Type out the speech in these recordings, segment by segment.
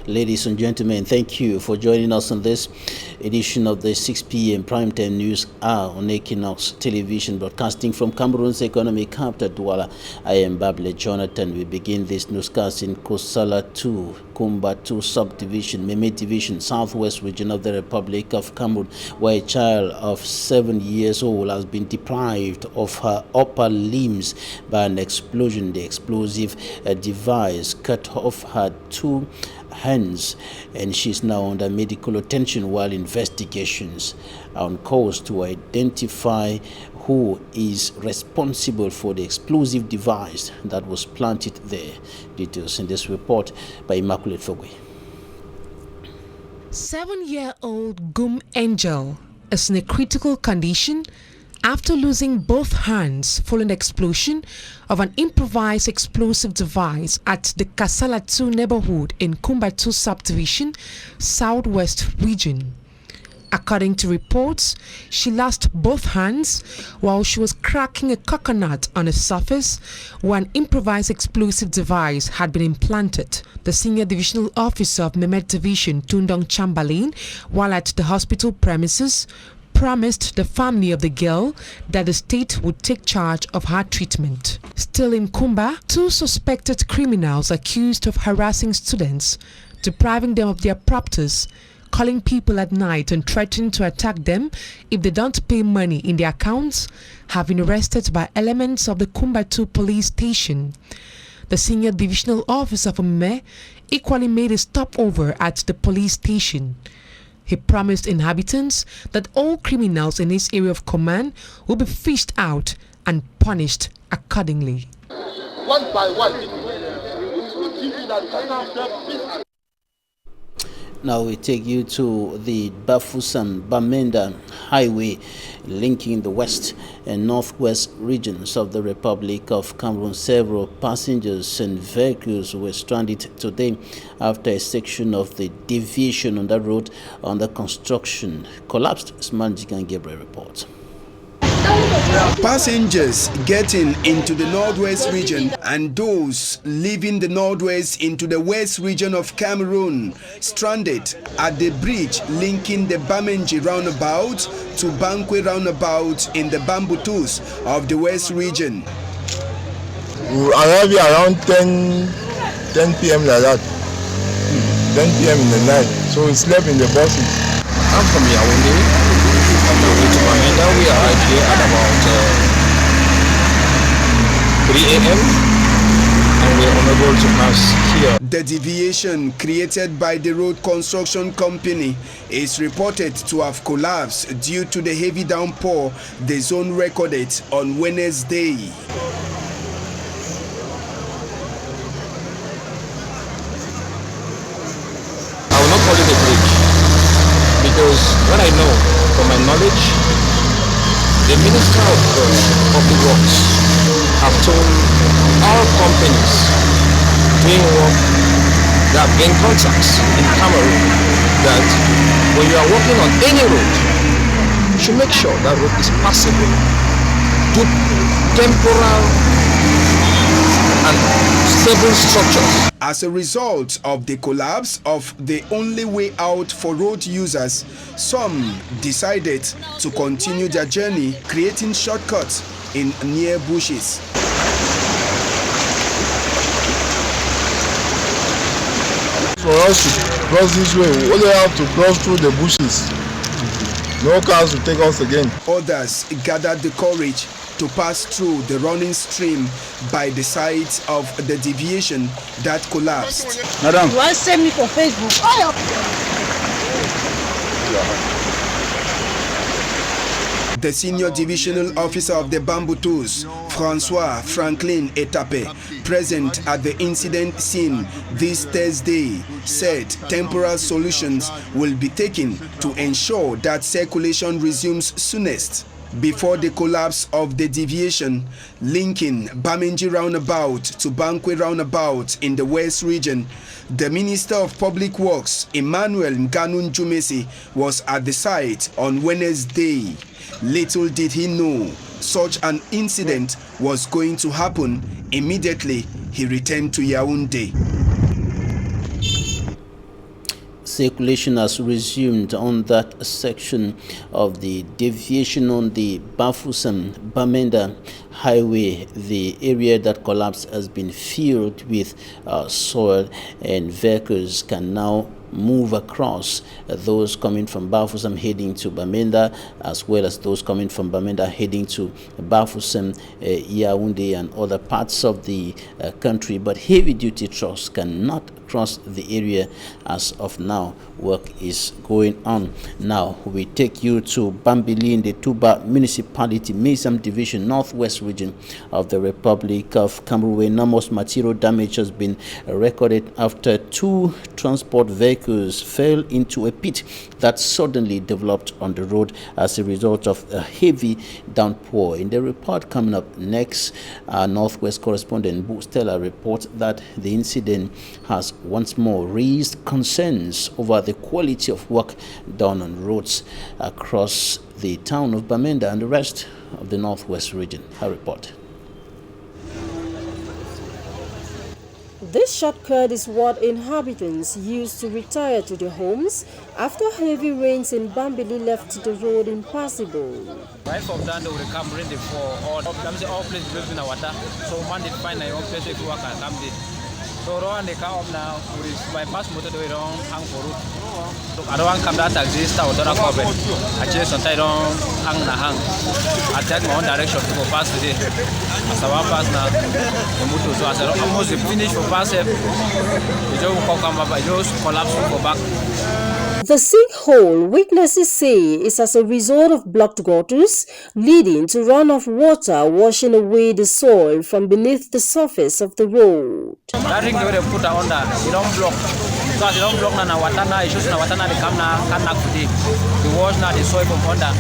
Ladies and gentlemen, thank you for joining us on this edition of the 6 p.m. primetime news hour on Équinoxe Television, broadcasting from Cameroon's economic capital, Douala. I am Bable Jonathan. We begin this newscast in Kosala 2, Kumba 2 subdivision, Meme division, southwest region of the Republic of Cameroon, where a child of 7 years old has been deprived of her upper limbs by an explosion. The explosive device cut off her two hands, and she's now under medical attention while investigations are on course to identify who is responsible for the explosive device that was planted there. Details in this report by Immaculate Fogwe. 7-year-old Gum Angel is in a critical condition after losing both hands following the explosion of an improvised explosive device at the Kasala 2 neighborhood in Kumba 2 subdivision, southwest region. According to reports, she lost both hands while she was cracking a coconut on a surface where an improvised explosive device had been implanted. The senior divisional officer of Meme Division, Tundong Chamberlain, while at the hospital premises, promised the family of the girl that the state would take charge of her treatment. Still in Kumba, two suspected criminals accused of harassing students, depriving them of their properties, calling people at night and threatening to attack them if they don't pay money in their accounts, have been arrested by elements of the Kumba 2 police station. The senior divisional officer for Meme equally made a stopover at the police station. He promised inhabitants that all criminals in his area of command will be fished out and punished accordingly. One by one, Now we take you to the Bafoussam-Bamenda highway linking the west and northwest regions of the Republic of Cameroon. Several passengers and vehicles were stranded today after a section of the deviation on that road under construction collapsed. Smanjikan Gabriel reports. Passengers getting into the northwest region and those leaving the northwest into the west region of Cameroon stranded at the bridge linking the Bamenji roundabout to Bankwe roundabout in the Bambutus of the west region. We arrived here around 10 p.m. like that. 10 p.m. in the night, so we slept in the buses. I'm from Yaoundé. On the way to Bamenda, we arrived here at about 3 a.m. and we are unable to pass here. The deviation created by the road construction company is reported to have collapsed due to the heavy downpour the zone recorded on Wednesday. I will not call it a bridge because what I know from my knowledge, the Minister of Public Works have told all companies doing work that have gained contracts in Cameroon that when you are working on any road, you should make sure that road is passable. Do temporal and stable structures. As a result of the collapse of the only way out for road users, some decided to continue their journey, creating shortcuts in near bushes. For us to cross this way, we only have to cross through the bushes. No cars will take us again. Others gathered the courage to pass through the running stream by the side of the deviation that collapsed. Madam, you want to send me for Facebook? The senior divisional officer of the Bambutus, Francois Franklin Etape, present at the incident scene this Thursday, said temporary solutions will be taken to ensure that circulation resumes soonest. Before the collapse of the deviation linking Bamenji roundabout to Bankwe roundabout in the west region, the Minister of Public Works, Emmanuel Nganun Jumesi, was at the site on Wednesday. Little did he know such an incident was going to happen immediately he returned to Yaoundé. Circulation has resumed on that section of the deviation on the Bafoussam-Bamenda highway. The area that collapsed has been filled with soil, and vehicles can now move across, those coming from Bafoussam heading to Bamenda, as well as those coming from Bamenda heading to Bafoussam, Yaoundé and other parts of the country. But heavy duty trucks cannot cross the area as of now. Work is going on. Now we take you to Bambili in the Tuba Municipality, Mesam Division, Northwest region of the Republic of Cameroon, where enormous material damage has been recorded after 2 transport vehicles fell into a pit that suddenly developed on the road as a result of a heavy downpour. In the report coming up next, our Northwest correspondent Stella reports that the incident has once more raised concerns over the quality of work done on roads across the town of Bamenda and the rest of the Northwest region. Her report. This shortcut is what inhabitants use to retire to their homes after heavy rains in Bambili left the road impassable. Right from down they will come rain for all places living in the water. So man they find their own place to work and come there. So around they come up now with bypass motor they don't hang for road. So I don't want to come that exist or don't cover. I just sometimes don't hang. I take my own direction to go past today. As I walk past now, the motor so as I almost finish for pass it. You just come up, I just collapse and go back. The sinkhole, witnesses say, is as a result of blocked gutters, leading to runoff water washing away the soil from beneath the surface of the road. That thing they put under, you don't block. So as you don't block now, water now, it's just water now, they come now, can knock today. The wash now, the soil from under.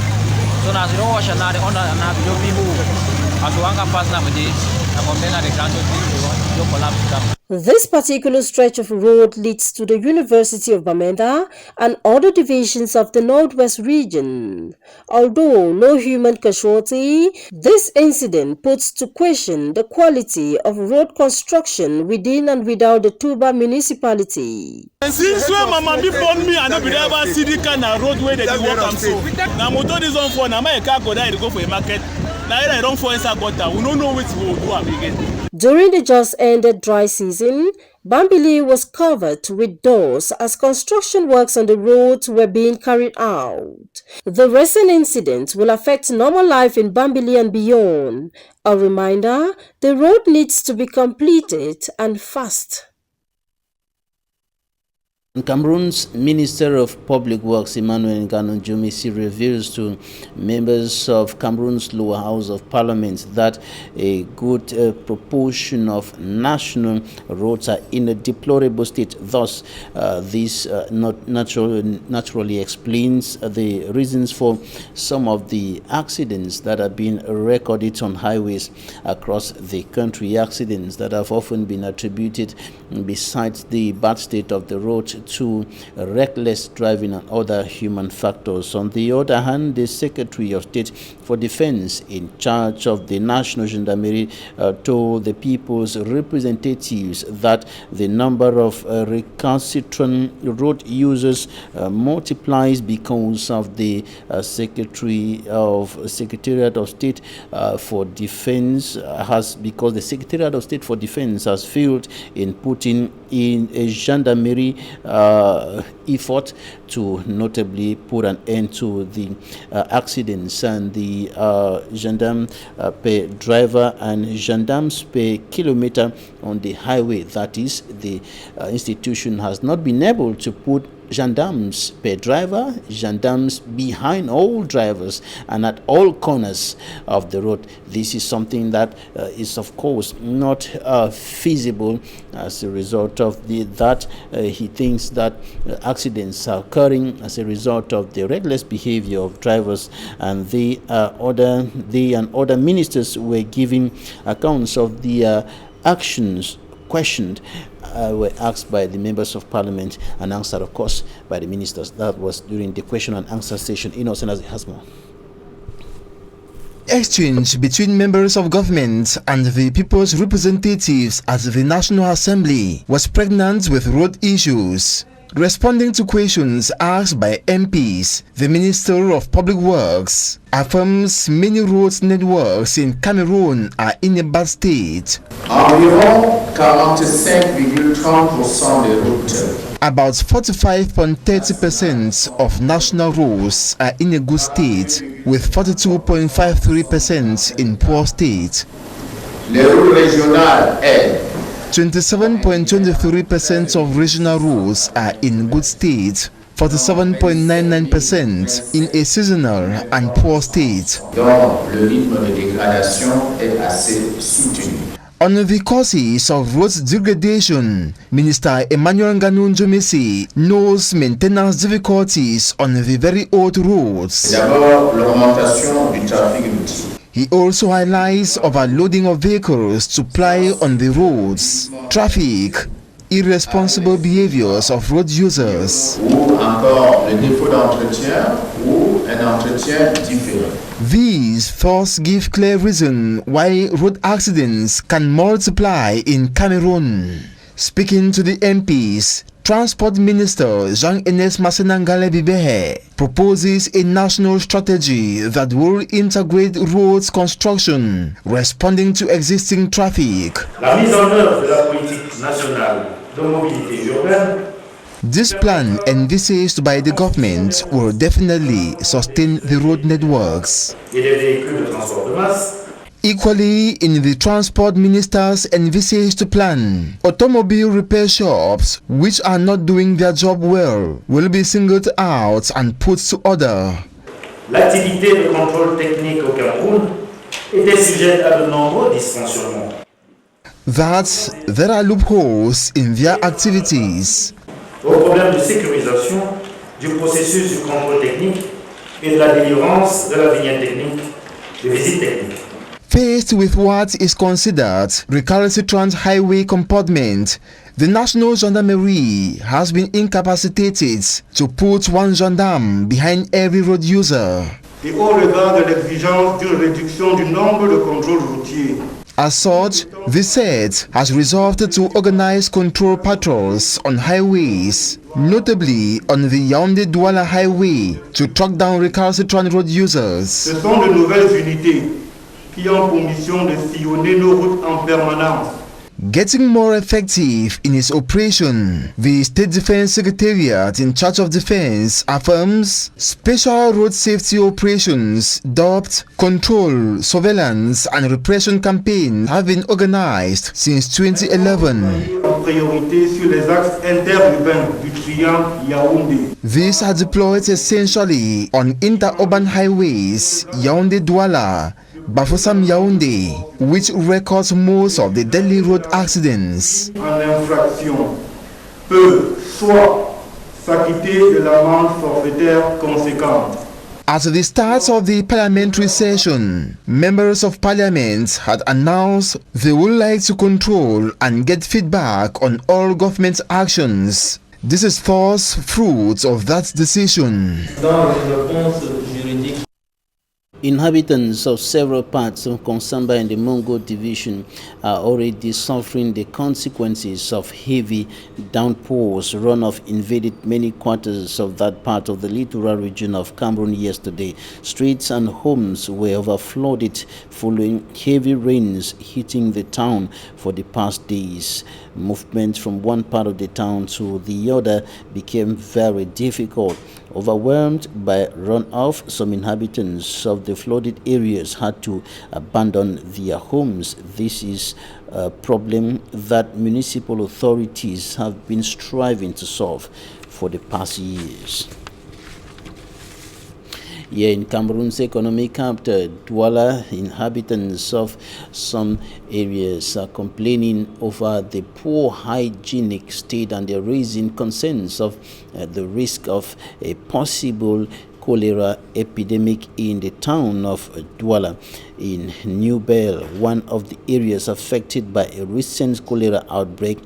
So now as you don't wash now, the under now, you don't move. As you want to pass now today, and from then the ground you collapse down. This particular stretch of road leads to the University of Bamenda and other divisions of the Northwest region. Although no human casualty, this incident puts to question the quality of road construction within and without the Tuba municipality. Since when Mama be born me, I don't be ever see the kind of road where they walk am so. Now motor is on for now my car go there to go for a market. Now I don't fall inside gutter. We don't know what we will do again. During the just ended dry season, Bambili was covered with dust as construction works on the roads were being carried out. The recent incident will affect normal life in Bambili and beyond. A reminder, the road needs to be completed and fast. Cameroon's Minister of Public Works, Emmanuel Ngannou-Djumisi, reveals to members of Cameroon's lower house of parliament that a good proportion of national roads are in a deplorable state. Thus, this naturally explains the reasons for some of the accidents that have been recorded on highways across the country, accidents that have often been attributed, besides the bad state of the road, to reckless driving and other human factors. On the other hand, the Secretary of State for Defense in charge of the National Gendarmerie told the people's representatives that the number of recalcitrant road users multiplies because of the Secretariat of State for Defense because the Secretariat of State for Defense has failed in putting in a gendarmerie effort to notably put an end to the accidents, and the gendarme per driver and gendarmes per kilometer on the highway. That is, the institution has not been able to put gendarmes per driver, gendarmes behind all drivers and at all corners of the road. This is something that is of course not feasible. As a result of that, he thinks that accidents are occurring as a result of the reckless behavior of drivers, and they and other ministers were giving accounts of the actions questioned were asked by the members of parliament and answered, of course, by the ministers. That was during the question and answer session. Innocent has more. Exchange between members of government and the people's representatives at the National Assembly was pregnant with road issues. Responding to questions asked by MPs, the Minister of Public Works affirms many road networks in Cameroon are in a bad state. Environ 45,30% des routes. About 45.30% of national roads are in a good state, with 42.53% in poor state. Les routes régionales aident. 27.23% of regional roads are in good state, 47.99% in a seasonal and poor state. Donc, le rythme de dégradation est assez soutenu. On the causes of road degradation, Minister Emmanuel Ngannou-Njomesi knows maintenance difficulties on the very old roads. D'abord, l'augmentation du trafic routier. He also highlights overloading of vehicles to ply on the roads, traffic, irresponsible behaviors of road users, Ou encore le défaut d'entretien ou un entretien différent. These thus give clear reason why road accidents can multiply in Cameroon. Speaking to the MPs, Transport Minister Jean-Enes Massenangale Bibehe proposes a national strategy that will integrate roads construction, responding to existing traffic. La mise en œuvre de la politique nationale de mobilité urbaine. This plan envisaged by the government will definitely sustain the road networks. Et des véhicules de transport de masse. Equally, in the Transport Minister's envisaged plan, automobile repair shops which are not doing their job well will be singled out and put to order. L'activité de contrôle technique au Cameroun était sujette à de nombreux dysfonctionnements. That there are loopholes in their activities. Au problème de sécurisation du processus du contrôle technique et de la délivrance de la vignette technique, de visite technique. Faced with what is considered recalcitrant highway comportment, the National Gendarmerie has been incapacitated to put one gendarme behind every road user. Et au regard de l'exigence d'une réduction du nombre de contrôles routiers. As such, the set has resolved to organize control patrols on highways, notably on the Yaoundé-Douala highway, to track down recalcitrant road users. Ce sont de nouvelles unités qui ont pour mission de sillonner nos routes en permanence. Getting more effective in its operation, the State Defense Secretariat in charge of defense affirms special road safety operations dubbed Control, Surveillance and Repression campaigns have been organized since 2011. En priorité sur les axes interurbains du triangle Yaoundé. These are deployed essentially on interurban highways Yaoundé-Douala, Bafoussam Yaoundé, which records most of the deadly road accidents. En infraction peut soit s'acquitter de l'amende forfaitaire conséquente. At the start of the parliamentary session, members of parliament had announced they would like to control and get feedback on all government actions. This is thus fruit of that decision. Inhabitants of several parts of Konsamba and the Mongo division are already suffering the consequences of heavy downpours. Runoff invaded many quarters of that part of the littoral region of Cameroon yesterday. Streets and homes were overflooded following heavy rains hitting the town for the past days. Movement from one part of the town to the other became very difficult. Overwhelmed by runoff, some inhabitants of the flooded areas had to abandon their homes. This is a problem that municipal authorities have been striving to solve for the past years. Here in Cameroon's economic capital, Douala, inhabitants of some areas are complaining over the poor hygienic state, and they're raising concerns of the risk of a possible cholera epidemic in the town of Douala. In New Bell, one of the areas affected by a recent cholera outbreak,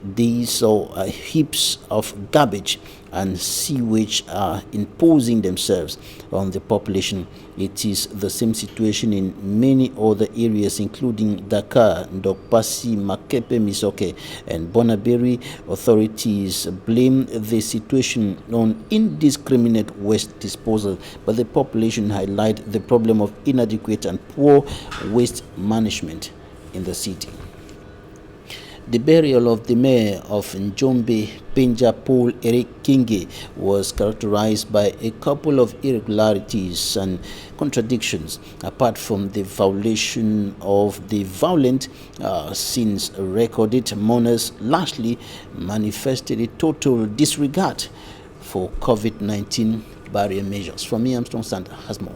These are heaps of garbage and sewage are imposing themselves on the population. It is the same situation in many other areas, including Dakar, Ndokpasi, Makepe, Misoke, and Bonaberi. Authorities blame the situation on indiscriminate waste disposal, but the population highlight the problem of inadequate and poor waste management in the city. The burial of the mayor of Njombe, Penja Paul Eric Kingi, was characterized by a couple of irregularities and contradictions. Apart from the violation of the violent scenes recorded, mourners largely manifested a total disregard for COVID-19 barrier measures. From me, Armstrong Santa has more.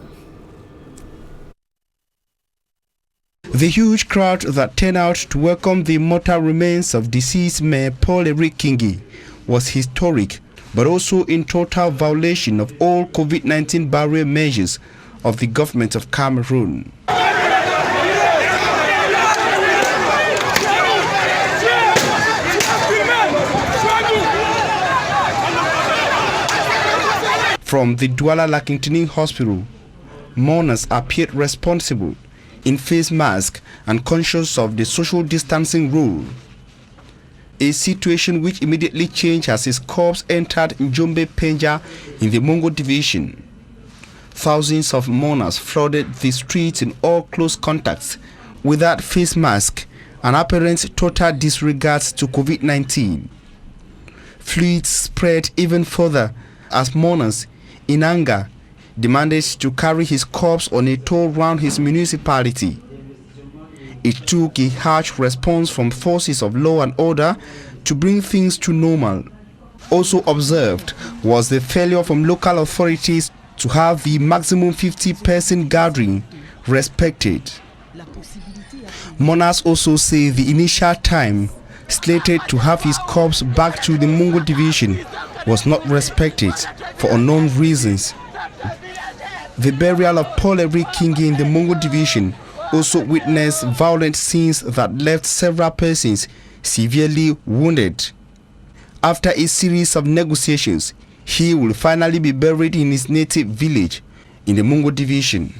The huge crowd that turned out to welcome the mortal remains of deceased Mayor Paul Eric Kingi was historic, but also in total violation of all COVID-19 barrier measures of the government of Cameroon. From the Douala Lakintini Hospital, mourners appeared responsible in face mask and conscious of the social distancing rule, a situation which immediately changed as his corpse entered Njombe Penja in the Mongo division. Thousands of mourners flooded the streets in all close contacts without face mask and apparent total disregards to COVID-19. Fluids spread even further as mourners, in anger, demanded to carry his corpse on a toll round his municipality. It took a harsh response from forces of law and order to bring things to normal. Also observed was the failure from local authorities to have the maximum 50-person gathering respected. Mourners also say the initial time slated to have his corpse back to the Mungo division was not respected for unknown reasons. The burial of Paul Eric Kingi in the Mungo division also witnessed violent scenes that left several persons severely wounded. After a series of negotiations, he will finally be buried in his native village in the Mungo division.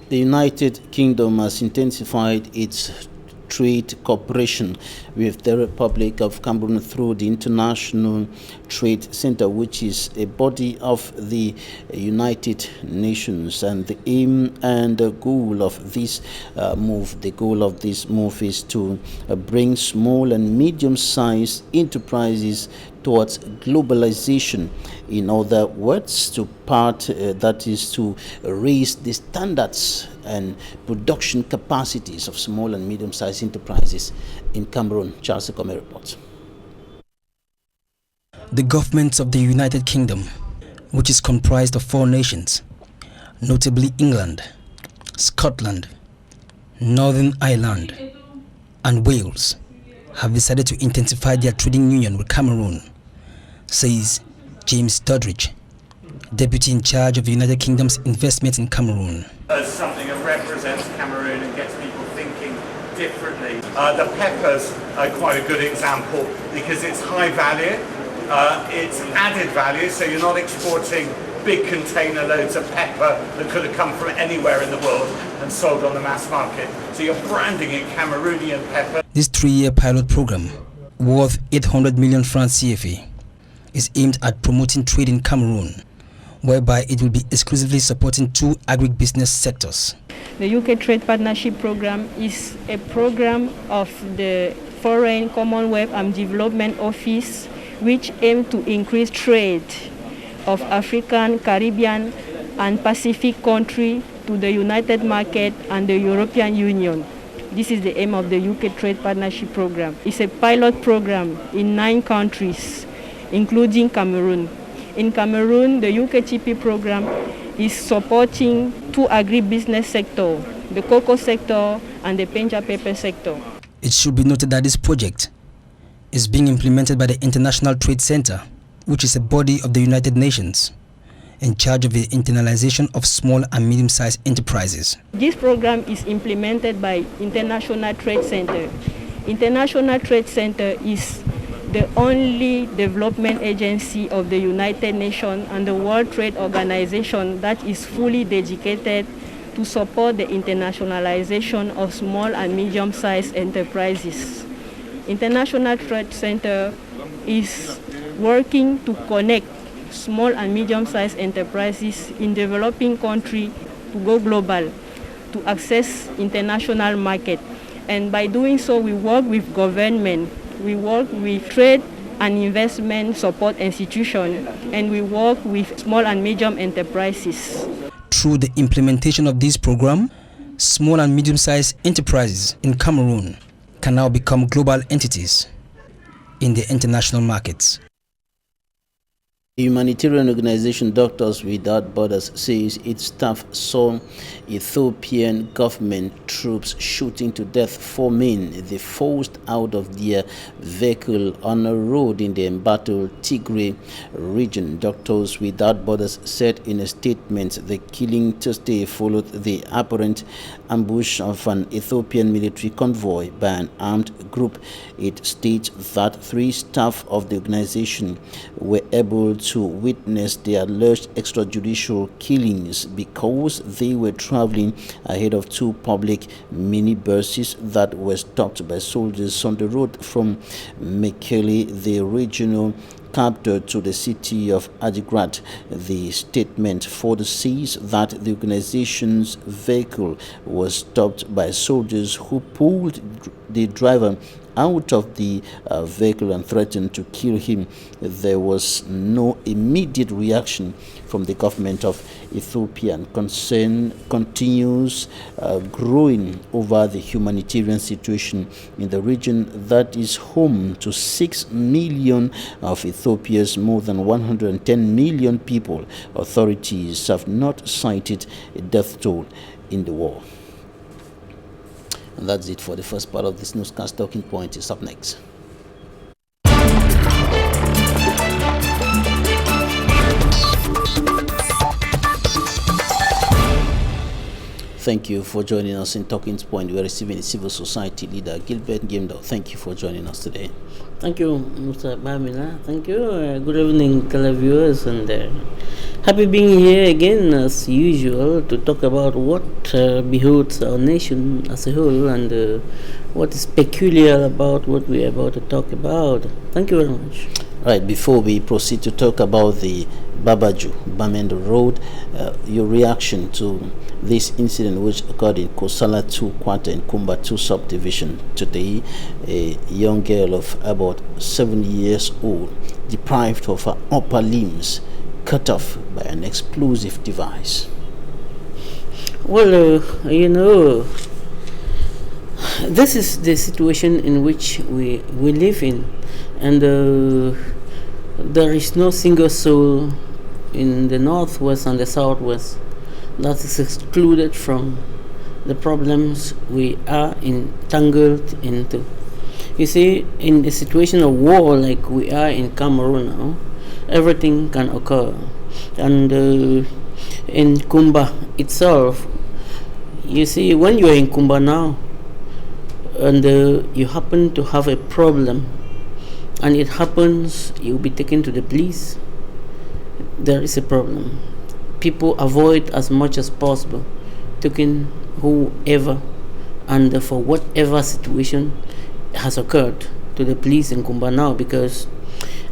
The United Kingdom has intensified its trade cooperation with the Republic of Cameroon through the International Trade Center, which is a body of the United Nations. And the aim and the goal of this move is to bring small and medium-sized enterprises towards globalization. In other words, that is to raise the standards and production capacities of small and medium-sized enterprises in Cameroon. Charles Ekome reports. The governments of the United Kingdom, which is comprised of 4 nations, notably England, Scotland, Northern Ireland, and Wales, have decided to intensify their trading union with Cameroon, says James Doddridge, deputy in charge of the United Kingdom's investment in Cameroon. As something that represents Cameroon and gets people thinking differently. The peppers are quite a good example because it's high value, it's added value, so you're not exporting big container loads of pepper that could have come from anywhere in the world and sold on the mass market. So you're branding it Cameroonian pepper. This 3-year pilot program, worth 800 million francs CFA, is aimed at promoting trade in Cameroon, whereby it will be exclusively supporting 2 agribusiness sectors. The UK Trade Partnership Program is a program of the Foreign, Commonwealth and Development Office, which aims to increase trade of African, Caribbean and Pacific countries to the United Market and the European Union. This is the aim of the UK Trade Partnership Program. It's a pilot program in 9 countries, including Cameroon. In Cameroon, the UKTP program is supporting 2 agribusiness sectors, the cocoa sector and the Penja pepper sector. It should be noted that this project is being implemented by the International Trade Center, which is a body of the United Nations in charge of the internalization of small and medium-sized enterprises. This program is implemented by International Trade Center International Trade Center is the only development agency of the United Nations and the World Trade Organization that is fully dedicated to support the internationalization of small and medium-sized enterprises. International Trade Center is working to connect small and medium-sized enterprises in developing countries to go global, to access international market. And by doing so, we work with government, we work with trade and investment support institutions, and we work with small and medium enterprises. Through the implementation of this program, small and medium-sized enterprises in Cameroon can now become global entities in the international markets. Humanitarian organization Doctors Without Borders says its staff saw Ethiopian government troops shooting to death 4 men they forced out of their vehicle on a road in the embattled Tigray region. Doctors Without Borders said in a statement the killing Tuesday followed the apparent ambush of an Ethiopian military convoy by an armed group. It states that 3 staff of the organization were able to witness the alleged extrajudicial killings because they were traveling ahead of 2 public minibuses that were stopped by soldiers on the road from Mekele, the regional capital, to the city of Adigrat. The statement further says that the organization's vehicle was stopped by soldiers who pulled the driver out of the vehicle and threatened to kill him. There was no immediate reaction from the government of Ethiopia, and concern continues growing over the humanitarian situation in the region that is home to 6 million of Ethiopia's more than 110 million people. Authorities have not cited a death toll in the war. And that's it for the first part of this newscast. Talking Point is up next. Thank you for joining us in Talking Point. We are receiving a civil society leader, Gilbert Gemdo. Thank you for joining us today. Thank you, Mr. Bamila. Thank you. Good evening, televiewers, and happy being here again as usual to talk about what beholds our nation as a whole and what is peculiar about what we are about to talk about. Thank you very much. Right, before we proceed to talk about the Babaju, Bamenda Road, your reaction to this incident which occurred in Kosala 2 quarter in Kumba 2 subdivision today. A young girl of about 7 years old deprived of her upper limbs, cut off by an explosive device. Well, this is the situation in which we live in, and there is no single soul in the northwest and the southwest that is excluded from the problems we are entangled into. You see, in a situation of war like we are in Cameroon now, everything can occur. And in Kumba itself, you see, when you are in Kumba now and you happen to have a problem and it happens, you'll be taken to the police, there is a problem. People avoid as much as possible taking whoever and for whatever situation has occurred to the police in Kumba now, because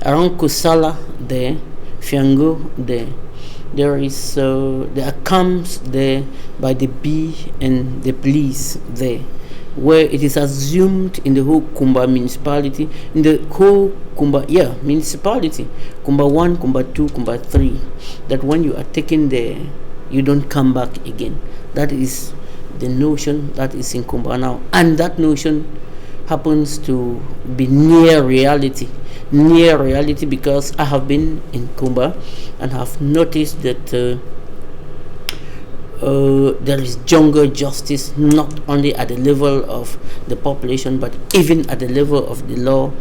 around Kusala there, Fiango there is there are camps there by the B and the police there, where it is assumed in the whole Kumba municipality, in the whole Kumba municipality, Kumba 1, Kumba 2, Kumba 3, that when you are taken there, you don't come back again. That is the notion that is in Kumba now, and that notion happens to be near reality because I have been in Kumba and have noticed that there is jungle justice not only at the level of the population but even at the level of the law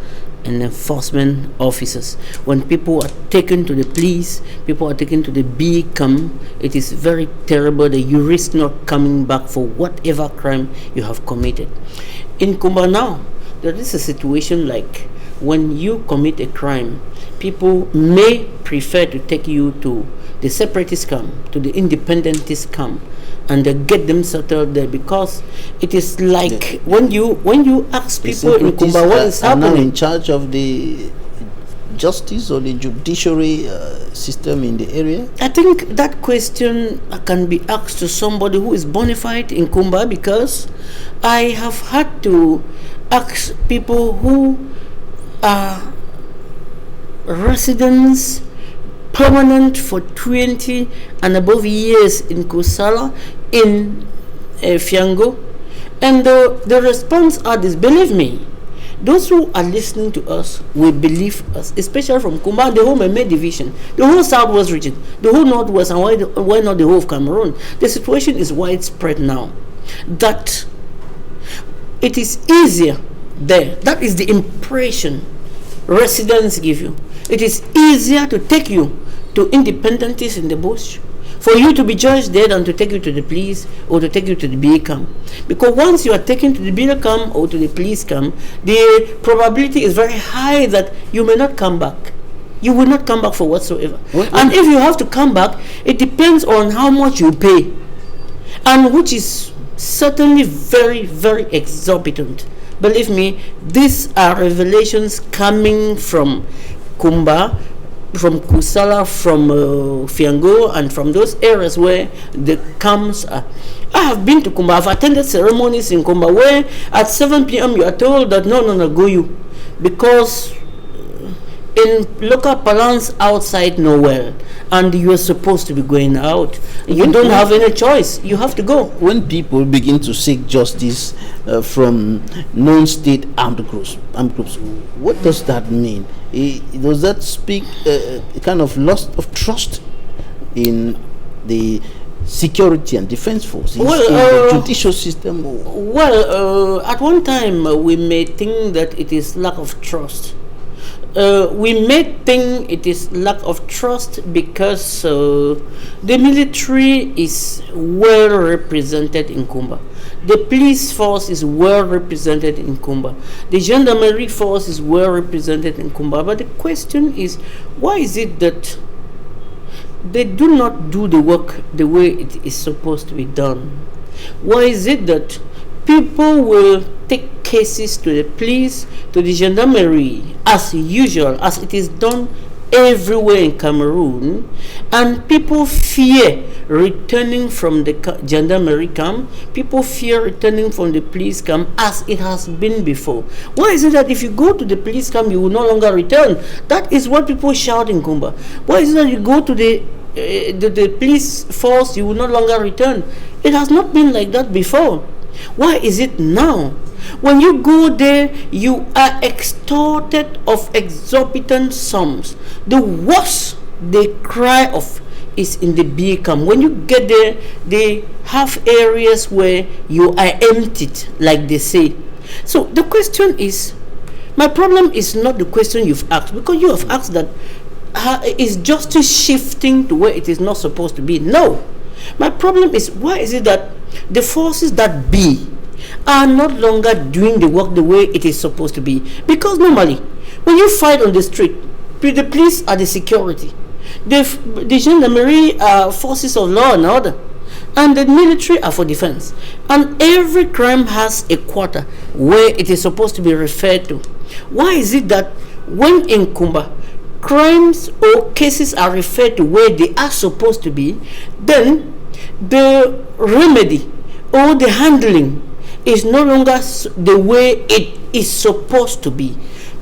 and enforcement officers. When people are taken to the police, people are taken to the B camp, it is very terrible that you risk not coming back for whatever crime you have committed. In Kumba now, there is a situation like when you commit a crime, people may prefer to take you to the separatist camp, to the independentist camp, and get them settled there, because it is like when you ask people in Kumba what is happening. Are now in charge of the justice or the judiciary system in the area? I think that question can be asked to somebody who is bona fide in Kumba, because I have had to ask people who are residents permanent for 20 and above years in Kusala, in Fiango, and the response are this. Believe me, those who are listening to us will believe us, especially from Kumba, the whole Meme division, the whole southwest region, the whole northwest, and why not the whole of Cameroon. The situation is widespread now, that it is easier there. That is the impression residents give you. It is easier to take you to independentists in the bush, for you to be judged there, than to take you to the police or to take you to the BA camp. Because once you are taken to the BA camp or to the police camp, the probability is very high that you may not come back. You will not come back for whatsoever. And if you have to come back, it depends on how much you pay, and which is certainly very, very exorbitant. Believe me, these are revelations coming from Kumba, from Kusala, from Fiango, and from those areas where the camps are. I have been to Kumba. I've attended ceremonies in Kumba where at 7 p.m. you are told that no, go you, because in local parlance, outside nowhere, and you are supposed to be going out. You don't have any choice. You have to go. When people begin to seek justice from non-state armed groups, what does that mean? Does that speak a kind of loss of trust in the security and defense forces, in the judicial system? Well, at one time we may think that it is lack of trust. We may think it is lack of trust because the military is well represented in Kumba. The police force is well represented in Kumba. The gendarmerie force is well represented in Kumba. But the question is, why is it that they do not do the work the way it is supposed to be done? Why is it that people will take cases to the police, to the gendarmerie, as usual, as it is done everywhere in Cameroon, and people fear returning from the gendarmerie camp, people fear returning from the police camp as it has been before? Why is it that if you go to the police camp, you will no longer return? That is what people shout in Kumba. Why is it that you go to the police force, you will no longer return? It has not been like that before. Why is it now? When you go there, you are extorted of exorbitant sums. The worst they cry of is in the B camp. When you get there, they have areas where you are emptied, like they say. So the question is, my problem is not the question you've asked, because you have asked that is justice shifting to where it is not supposed to be? No. My problem is, why is it that the forces that be are not longer doing the work the way it is supposed to be? Because normally, when you fight on the street, the police are the security, the gendarmerie are forces of law and order, and the military are for defense. And every crime has a quarter where it is supposed to be referred to. Why is it that when in Kumba, crimes or cases are referred to where they are supposed to be, then the remedy or the handling is no longer the way it is supposed to be?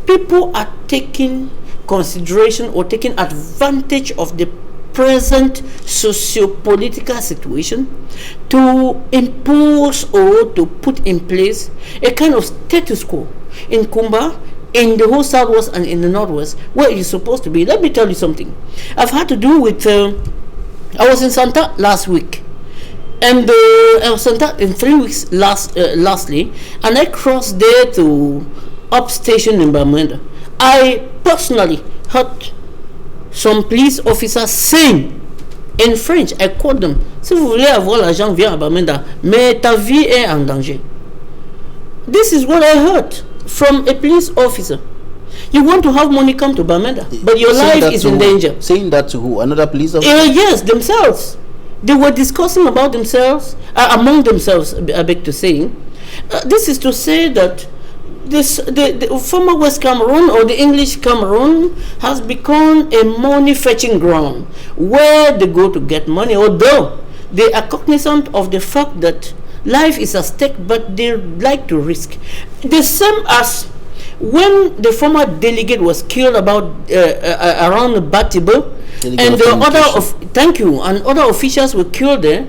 People are taking consideration or taking advantage of the present socio-political situation to impose or to put in place a kind of status quo in Kumba, in the whole southwest and in the northwest, where it is supposed to be. Let me tell you something. I've had to do with I was in Santa last week, and I was in Santa in 3 weeks lastly, and I crossed there to up station in Bamenda. I personally heard some police officers saying in French, I quote them, si vous voulez avoir l'argent, viens à Bamenda, mais ta vie est en danger. This is what I heard. from a police officer. You want to have money come to Bamenda, but your life is in danger. Saying that to who? Another police officer? Yes, themselves. They were discussing about themselves, among themselves, I beg to say. This is to say that the former West Cameroon, or the English Cameroon, has become a money-fetching ground where they go to get money, although they are cognizant of the fact that life is at stake, but they like to risk. The same as when the former delegate was killed about around Batibo, and other officials were killed there.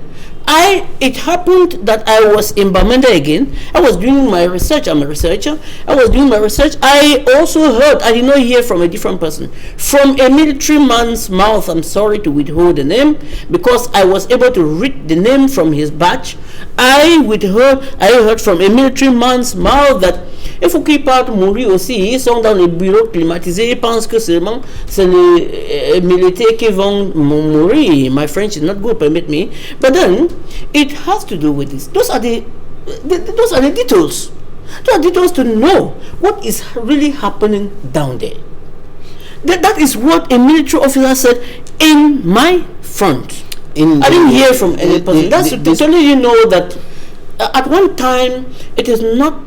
It happened that I was in Bamenda again. I was doing my research. I'm a researcher. I was doing my research. I also heard, I did not hear from a different person, from a military man's mouth. I'm sorry to withhold the name because I was able to read the name from his badge. I heard from a military man's mouth that il faut qu'il parte mourir aussi. Ils sont dans les bureaux climatisés. Ils pensent que seulement c'est les militaires qui vont mourir. My French is not good, permit me. But then it has to do with this. Those are the details. Those are details to know what is really happening down there. That is what a military officer said in my front. I didn't hear from any person. That's to tell you know that at one time it is not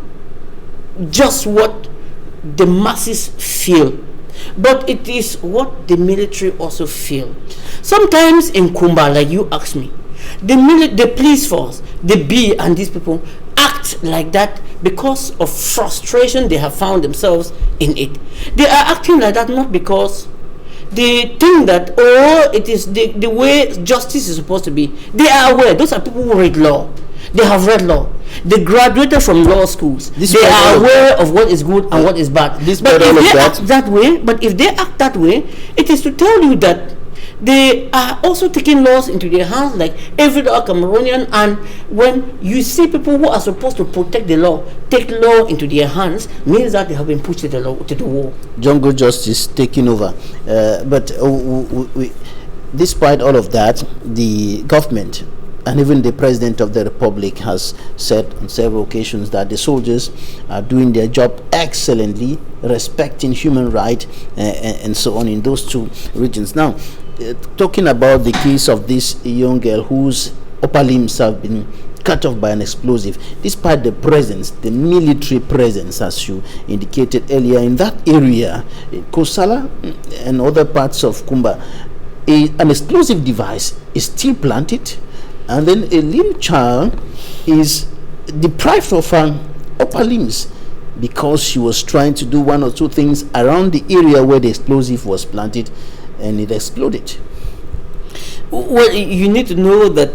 just what the masses feel, but it is what the military also feel. Sometimes in Kumba, like you asked me, the police force, the B and these people act like that because of frustration they have found themselves in it. They are acting like that not because they think that, oh, it is the way justice is supposed to be. They are aware. Those are people who read law. They have read law. They graduated from law schools. They are aware of what is good and what is bad. But if they act that way, it is to tell you that they are also taking laws into their hands like every other Cameroonian. And when you see people who are supposed to protect the law take law into their hands, means that they have been pushed to the wall. Jungle justice taking over. But despite all of that, the government and even the President of the Republic has said on several occasions that the soldiers are doing their job excellently, respecting human rights and so on in those two regions. Now, talking about the case of this young girl whose upper limbs have been cut off by an explosive, despite the presence, the military presence, as you indicated earlier, in that area, Kosala and other parts of Kumba, an explosive device is still planted, and then a little child is deprived of her upper limbs because she was trying to do one or two things around the area where the explosive was planted, and it exploded. Well, you need to know that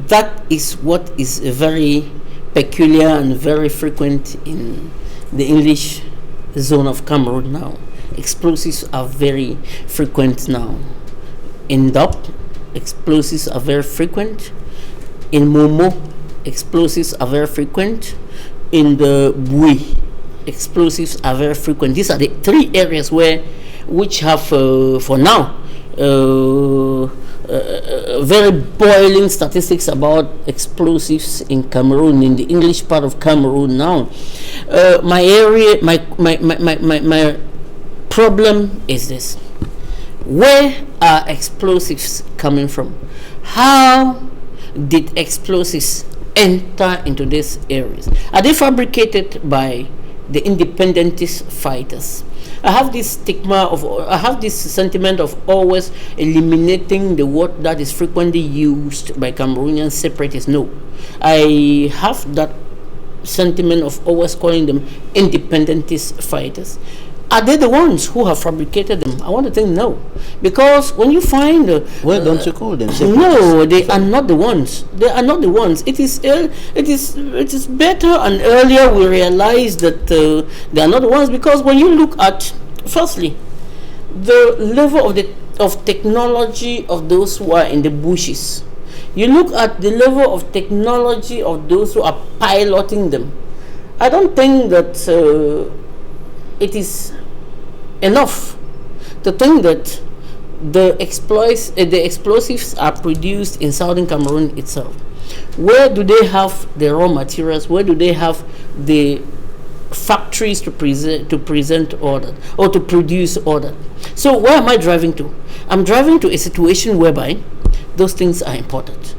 that is what is very peculiar and very frequent in the English zone of Cameroon now. Explosives are very frequent now. In Dop, explosives are very frequent. In Momo, explosives are very frequent. In the Bui, explosives are very frequent. These are the three areas which have, for now, very boiling statistics about explosives in Cameroon, in the English part of Cameroon now. My problem is this: where are explosives coming from? How did explosives enter into these areas? Are they fabricated by the independentist fighters? I have this sentiment of always eliminating the word that is frequently used by Cameroonian separatists. No, I have that sentiment of always calling them independentist fighters. Are they the ones who have fabricated them? I want to think no, because when you find well, don't you call them separatists? No, they are not the ones. They are not the ones. It is better and earlier we realize that they are not the ones, because when you look at, firstly, the level of technology of those who are in the bushes, you look at the level of technology of those who are piloting them. I don't think that it is enough to think that the explosives are produced in southern Cameroon itself. Where do they have the raw materials? Where do they have the factories to present order or to produce order. So where am I driving to? I'm driving to a situation whereby those things are important.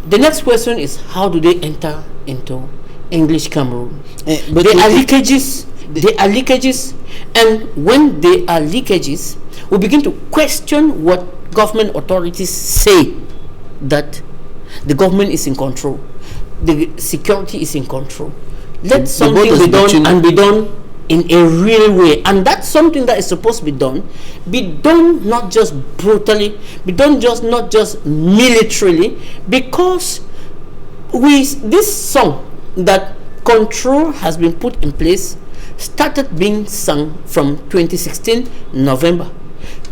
The next question is, how do they enter into English Cameroon? But there are leakages. There are leakages, and when there are leakages, we begin to question what government authorities say, that the government is in control, the security is in control. Let something be done, and be done in a real way, and that's something that is supposed to be done not just brutally, be done not just militarily, because this song that control has been put in place started being sung from 2016 November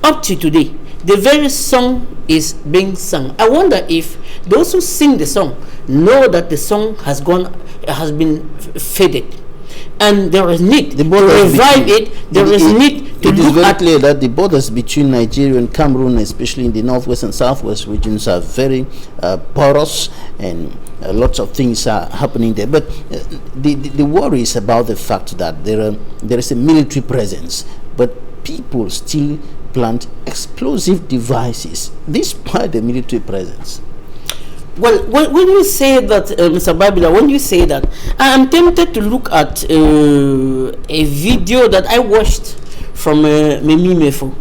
up to today. The very song is being sung. I wonder if those who sing the song know that the song has been faded, and there is need to revive it. There is need to look at. It is very clear that the borders between Nigeria and Cameroon, especially in the northwest and southwest regions, are very porous, and lots of things are happening there. But the worry is about the fact that there is a military presence, but people still plant explosive devices despite the military presence. Well, when you say that, Mr. Babila, when you say that, I am tempted to look at a video that I watched from Memi Mefo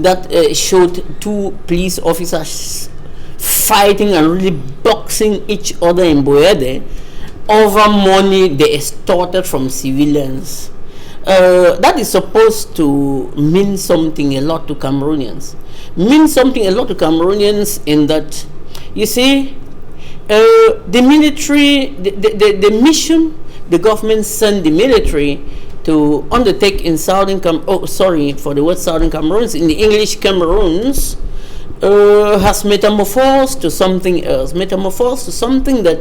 that showed two police officers fighting and really boxing each other in Boyede over money they extorted from civilians. That is supposed to mean something a lot to Cameroonians. In that, you see, the military, the mission the government sent the military to undertake in Southern Cameroons, in the English Cameroons, has metamorphosed to something else, to something that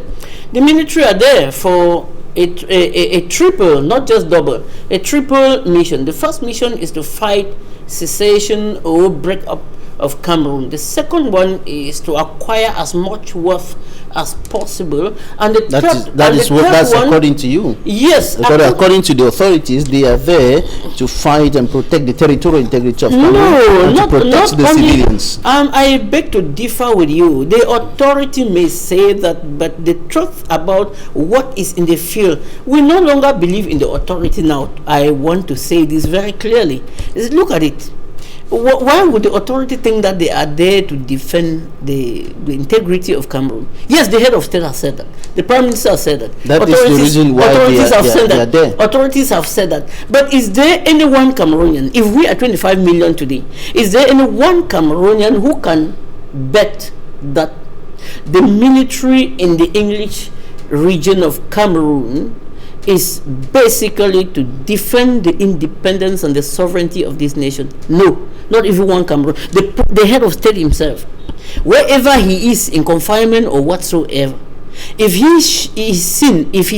the military are there for a triple, not just double, a triple mission. The first mission is to fight secession or break up of Cameroon. The second one is to acquire as much wealth as possible, and that's according to you. Yes, according to the authorities, they are there to fight and protect the territorial integrity of Cameroon, to protect the civilians. I beg to differ with you. The authority may say that, but the truth about what is in the field, we no longer believe in the authority now. I want to say this very clearly. Look at it. Why would the authority think that they are there to defend the integrity of Cameroon? Yes, the head of state has said that. The prime minister has said that. That is the reason why they are there. Authorities have said that. But is there any one Cameroonian, if we are 25 million today, is there any one Cameroonian who can bet that the military in the English region of Cameroon is basically to defend the independence and the sovereignty of this nation? No, not even one Cameroon. The head of state himself, wherever he is in confinement or whatsoever, if he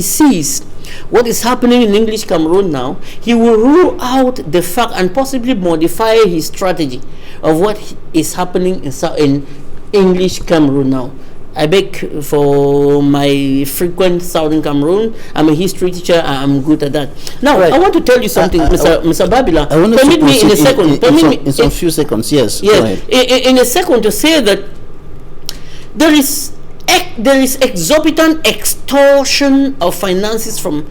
sees what is happening in English Cameroon now, he will rule out the fact and possibly modify his strategy of what is happening in English Cameroon now. I beg for my frequent Southern Cameroon. I'm a history teacher. I'm good at that. Now, I want to tell you something, Mr. Babila. Permit me in a second. In some few seconds, yes. Yes. In a second, to say that there is exorbitant extortion of finances from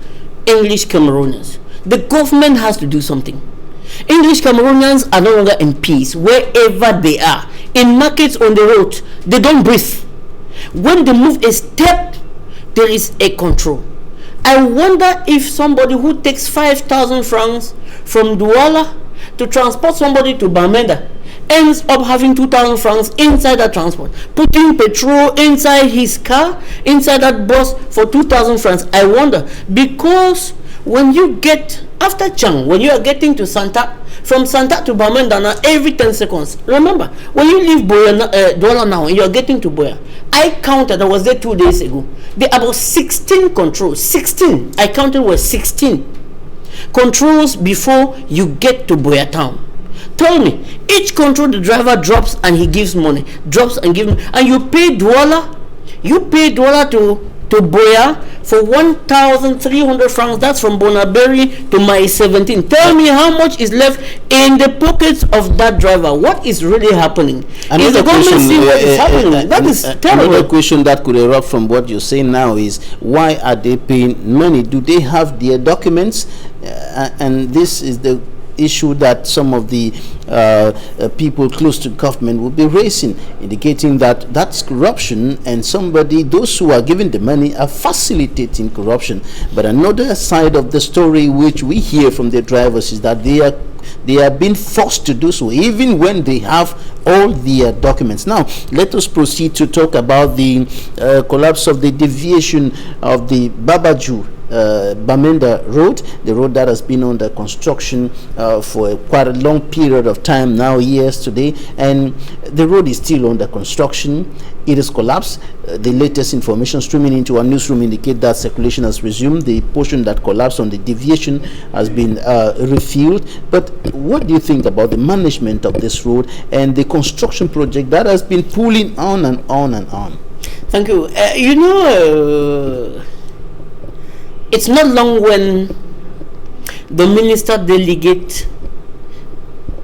English Cameroonians. The government has to do something. English Cameroonians are no longer in peace wherever they are. In markets, on the road, they don't breathe. When they move a step, there is a control. I wonder if somebody who takes 5,000 francs from Douala to transport somebody to Bamenda ends up having 2,000 francs inside that transport, putting petrol inside his car, inside that bus for 2,000 francs. I wonder, because when you get after Chang, when you are getting to Santa, from Santa to Bamenda now, every 10 seconds. Remember, when you leave Douala now and you are getting to Boya, I counted, I was there 2 days ago, there are about 16 controls. 16, I counted was 16 controls before you get to Boya town. Tell me, each control the driver drops and he gives money, drops and gives money, and you pay Douala to Boya for 1,300 francs. That's from Bonaberry to my 17. Tell me how much is left in the pockets of that driver. What is really happening? Is the government seeing what is happening? That is terrible. Another question that could erupt from what you're saying now is, why are they paying money? Do they have their documents? And this is the issue that some of the people close to government will be raising, indicating that that's corruption, and those who are giving the money are facilitating corruption. But another side of the story which we hear from the drivers is that they are being forced to do so even when they have all their documents. Now let us proceed to talk about the collapse of the deviation of the Babaju Bamenda Road, the road that has been under construction for quite a long period of time now, years today, and the road is still under construction. It is collapsed. The latest information streaming into our newsroom indicate that circulation has resumed. The portion that collapsed on the deviation has been refilled. But what do you think about the management of this road and the construction project that has been pulling on and on and on? Thank you. It's not long when the minister delegate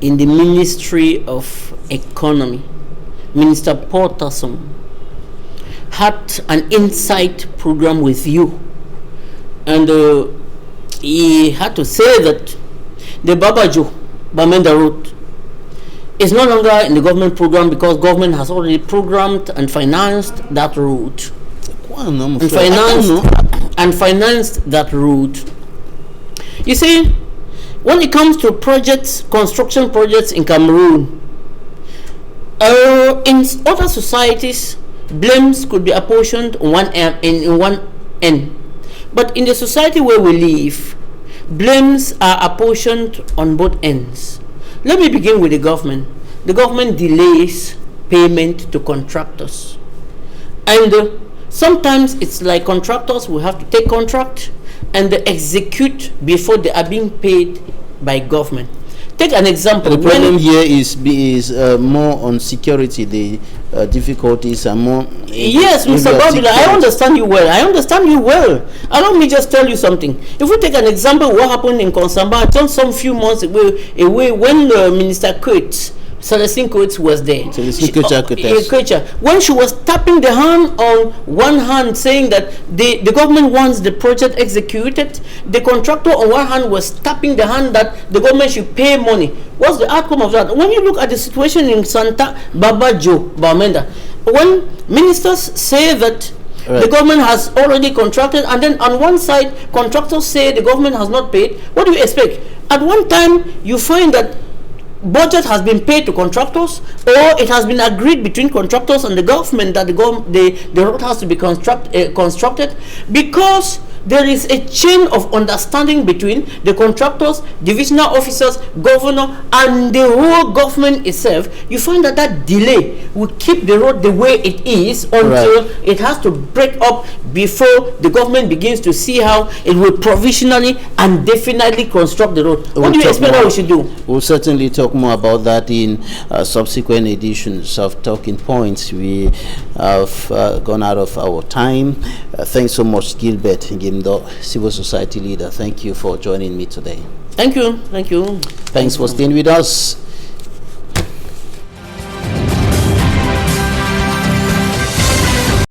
in the Ministry of Economy, Minister Porterson, had an insight program with you, and he had to say that the Bamenda Road is no longer in the government program because government has already programmed and financed that route. And financed that route. You see, when it comes to construction projects in Cameroon, in other societies, blames could be apportioned in one end. But in the society where we live, blames are apportioned on both ends. Let me begin with the government. The government delays payment to contractors. And sometimes it's like contractors will have to take contract and they execute before they are being paid by government. Take an example. The problem here is more on security. The difficulties are more. Yes, Mr. Babila, I understand you well. Allow me just tell you something. If we take an example, what happened in Konsamba just some few months away when Minister Coates, Celestine Coates was there. When she was tapping the hand on one hand saying that the government wants the project executed, the contractor on one hand was tapping the hand that the government should pay money. What's the outcome of that? When you look at the situation in Santa Babajo, Bamenda, when ministers say that the government has already contracted, and then on one side contractors say the government has not paid, what do you expect? At one time you find that budget has been paid to contractors, or it has been agreed between contractors and the government that the road has to be constructed, because there is a chain of understanding between the contractors, divisional officers, governor, and the whole government itself. You find that that delay will keep the road the way it is until it has to break up before the government begins to see how it will provisionally and definitely construct the road. What do you expect that we should do? We'll certainly talk more about that in subsequent editions of Talking Points. We have gone out of our time. Thanks so much, Gilbert Ngimdo, civil society leader. Thank you for joining me today. Thank you. Thanks for staying with us.